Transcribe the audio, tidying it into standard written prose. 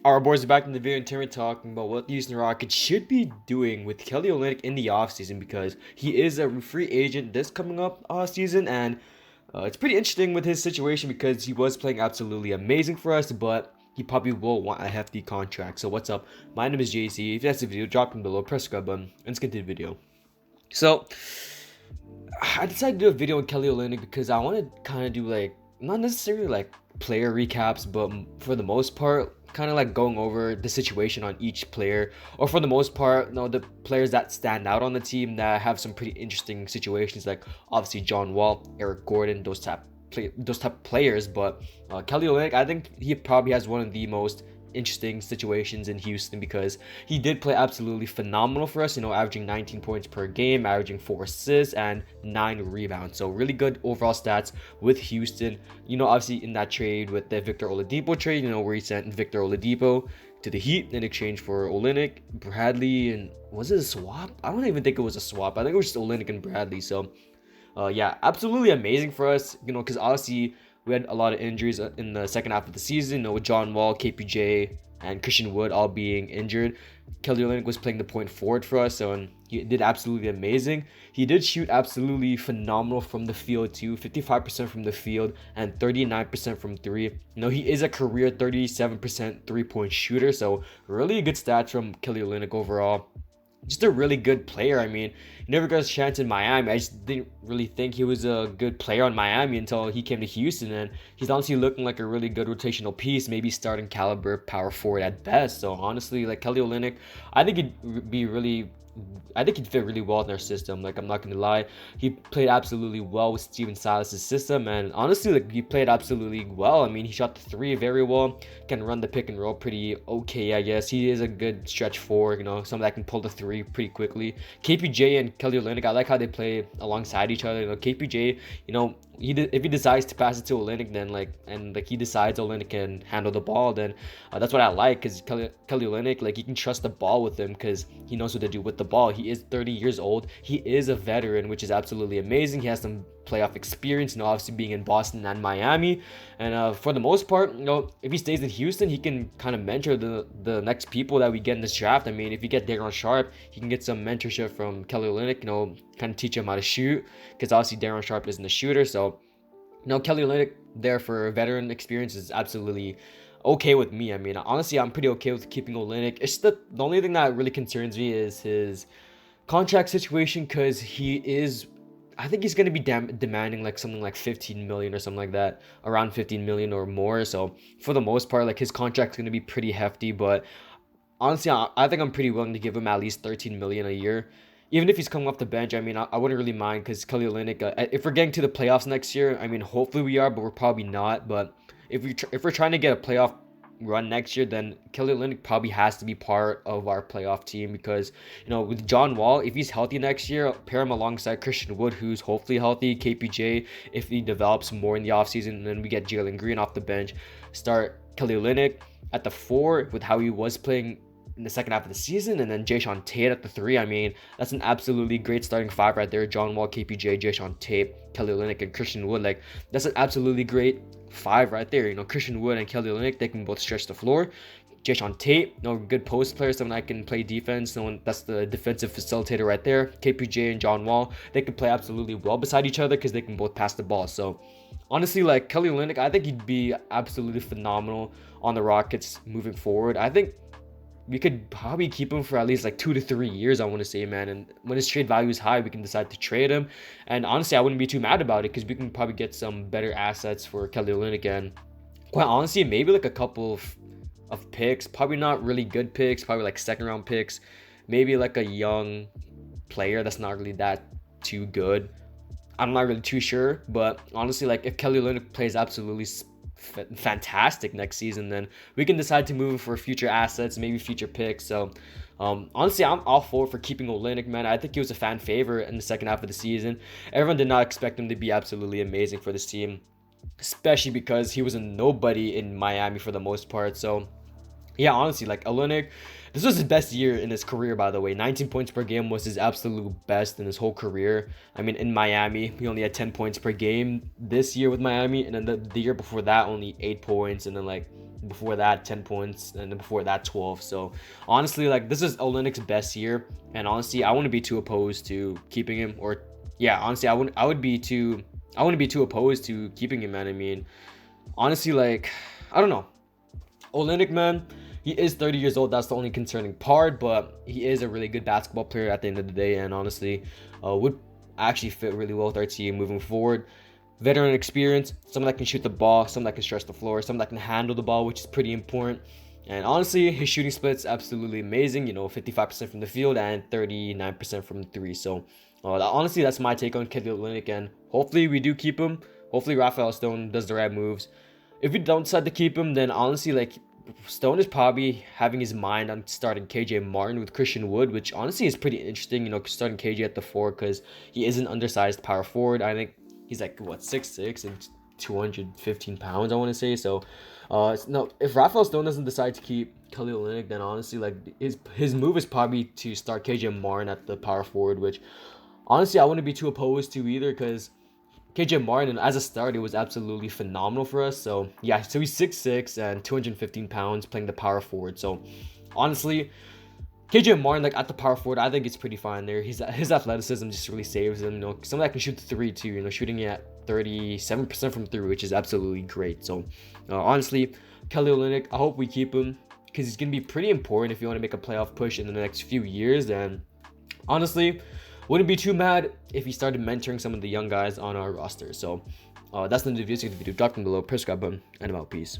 Our boys are back in the video, and today we're talking about what the Houston Rockets should be doing with Kelly Olynyk in the offseason because he is a free agent this coming up season, and it's pretty interesting with his situation because he was playing absolutely amazing for us, but he probably will want a hefty contract. So what's up? My name is Jae'sean. If you like the video, drop it below, press the subscribe button, and let's get to the video. So I decided to do a video on Kelly Olynyk because I want to kind of do like not necessarily like player recaps, but for the most part kind of like going over the situation on each player, or for the most part, the players that stand out on the team that have some pretty interesting situations, like obviously John Wall, Eric Gordon, those type of players. But Kelly Olynyk, I think he probably has one of the most interesting situations in Houston because he did play absolutely phenomenal for us, averaging 19 points per game, averaging 4 assists and 9 rebounds. So really good overall stats with Houston. Obviously in that trade with the Victor Oladipo trade, where he sent Victor Oladipo to the Heat in exchange for Olynyk, Bradley, and was it a swap? I don't even think it was a swap. I think it was just Olynyk and Bradley. So yeah, absolutely amazing for us, because obviously we had a lot of injuries in the second half of the season, with John Wall, KPJ, and Christian Wood all being injured. Kelly Olynyk was playing the point forward for us, and he did absolutely amazing. He did shoot absolutely phenomenal from the field too, 55% from the field and 39% from three. He is a career 37% three-point shooter, so really good stats from Kelly Olynyk overall. Just a really good player. I mean, he never got a chance in Miami. I just didn't really think he was a good player on Miami until he came to Houston, and he's honestly looking like a really good rotational piece, maybe starting caliber power forward at best. So honestly, like Kelly Olynyk, I think he'd fit really well in our system. Like, I'm not gonna lie, he played absolutely well with Steven Silas's system, and honestly, like, he played absolutely well. I mean, he shot the three very well, can run the pick and roll pretty okay, I guess. He is a good stretch four, someone that can pull the three pretty quickly. KPJ and Kelly Olynyk, I like how they play alongside each other. KPJ, if he decides to pass it to Olynyk, then he decides Olynyk can handle the ball, then that's what I like, because Kelly Olynyk, you can trust the ball with him because he knows what to do with the ball. He is 30 years old. He is a veteran, which is absolutely amazing. He has some playoff experience, obviously being in Boston and Miami. And for the most part, if he stays in Houston, he can kind of mentor the next people that we get in this draft. I mean, if you get Darren Sharp, he can get some mentorship from Kelly Olynyk, kind of teach him how to shoot, because obviously Darren Sharp isn't a shooter. So, Kelly Olynyk there for veteran experience is absolutely okay with me. I mean, honestly, I'm pretty okay with keeping Olynyk. It's the only thing that really concerns me is his contract situation, because I think he's going to be demanding like something like 15 million or something like that, around 15 million or more. So for the most part, like, his contract's going to be pretty hefty, but honestly, I think I'm pretty willing to give him at least 13 million a year. Even if he's coming off the bench, I mean, I wouldn't really mind, because Kelly Olynyk, if we're getting to the playoffs next year, I mean, hopefully we are, but we're probably not. But if we're trying to get a playoff run next year, then Kelly Olynyk probably has to be part of our playoff team, because with John Wall, if he's healthy next year, pair him alongside Christian Wood, who's hopefully healthy, KPJ if he develops more in the offseason, and then we get Jalen Green off the bench, start Kelly Olynyk at the 4 with how he was playing in the second half of the season, and then Jae'sean Tate at the 3. I mean, that's an absolutely great starting 5 right there. John Wall, KPJ, Jae'sean Tate, Kelly Olynyk, and Christian Wood. Like, that's an absolutely great 5 right there. Christian Wood and Kelly Olynyk, they can both stretch the floor. Jae'sean Tate, good post player, someone that can play defense, someone that's the defensive facilitator right there. KPJ and John Wall, they can play absolutely well beside each other because they can both pass the ball. So honestly, like, Kelly Olynyk, I think he'd be absolutely phenomenal on the Rockets moving forward. I think we could probably keep him for at least like 2 to 3 years, I want to say, man. And when his trade value is high, we can decide to trade him. And honestly, I wouldn't be too mad about it, because we can probably get some better assets for Kelly Olynyk. And quite honestly, maybe like a couple of picks, probably not really good picks, probably like second round picks, maybe like a young player that's not really that too good. I'm not really too sure, but honestly, like, if Kelly Olynyk plays absolutely fantastic next season, then we can decide to move for future assets, maybe future picks. So honestly, I'm all for keeping Olynyk, man. I think he was a fan favorite in the second half of the season. Everyone did not expect him to be absolutely amazing for this team, especially because he was a nobody in Miami for the most part. So Yeah, honestly, like Olynyk, this was his best year in his career, by the way. 19 points per game was his absolute best in his whole career. I mean, in Miami, he only had 10 points per game this year with Miami, and then the year before that, only 8 points, and then like before that, 10 points, and then before that, 12. So honestly, like this is Olynyk's best year, and honestly, I wouldn't be too opposed to keeping him, or yeah, honestly, I wouldn't be too opposed to keeping him, man. I mean, honestly, like, I don't know. Olynyk, man, he is 30 years old. That's the only concerning part, but he is a really good basketball player at the end of the day, and honestly, would actually fit really well with our team moving forward. Veteran experience, someone that can shoot the ball, someone that can stretch the floor, someone that can handle the ball, which is pretty important. And honestly, his shooting split's absolutely amazing. 55% from the field and 39% from three. So, honestly, that's my take on Kelly Olynyk, and hopefully we do keep him. Hopefully Raphael Stone does the right moves. If we don't decide to keep him, then honestly, like Stone is probably having his mind on starting KJ Martin with Christian Wood, which honestly is pretty interesting. Starting KJ at the 4 because he is an undersized power forward. I think he's like what 6'6" and 215 pounds, I want to say. So, no, if Raphael Stone doesn't decide to keep Kelly Olynyk, then honestly, like his move is probably to start KJ Martin at the power forward, which honestly I wouldn't be too opposed to either because KJ Martin, as a starter, was absolutely phenomenal for us. So, yeah, so he's 6'6" and 215 pounds playing the power forward. So, honestly, KJ Martin, like at the power forward, I think it's pretty fine there. His athleticism just really saves him. Someone that can shoot the 3 too, shooting at 37% from 3, which is absolutely great. So, honestly, Kelly Olynyk, I hope we keep him because he's going to be pretty important if you want to make a playoff push in the next few years. And honestly, wouldn't be too mad if he started mentoring some of the young guys on our roster. So that's the video. See the video. Drop them below. Press grab button. And I'm out. Peace.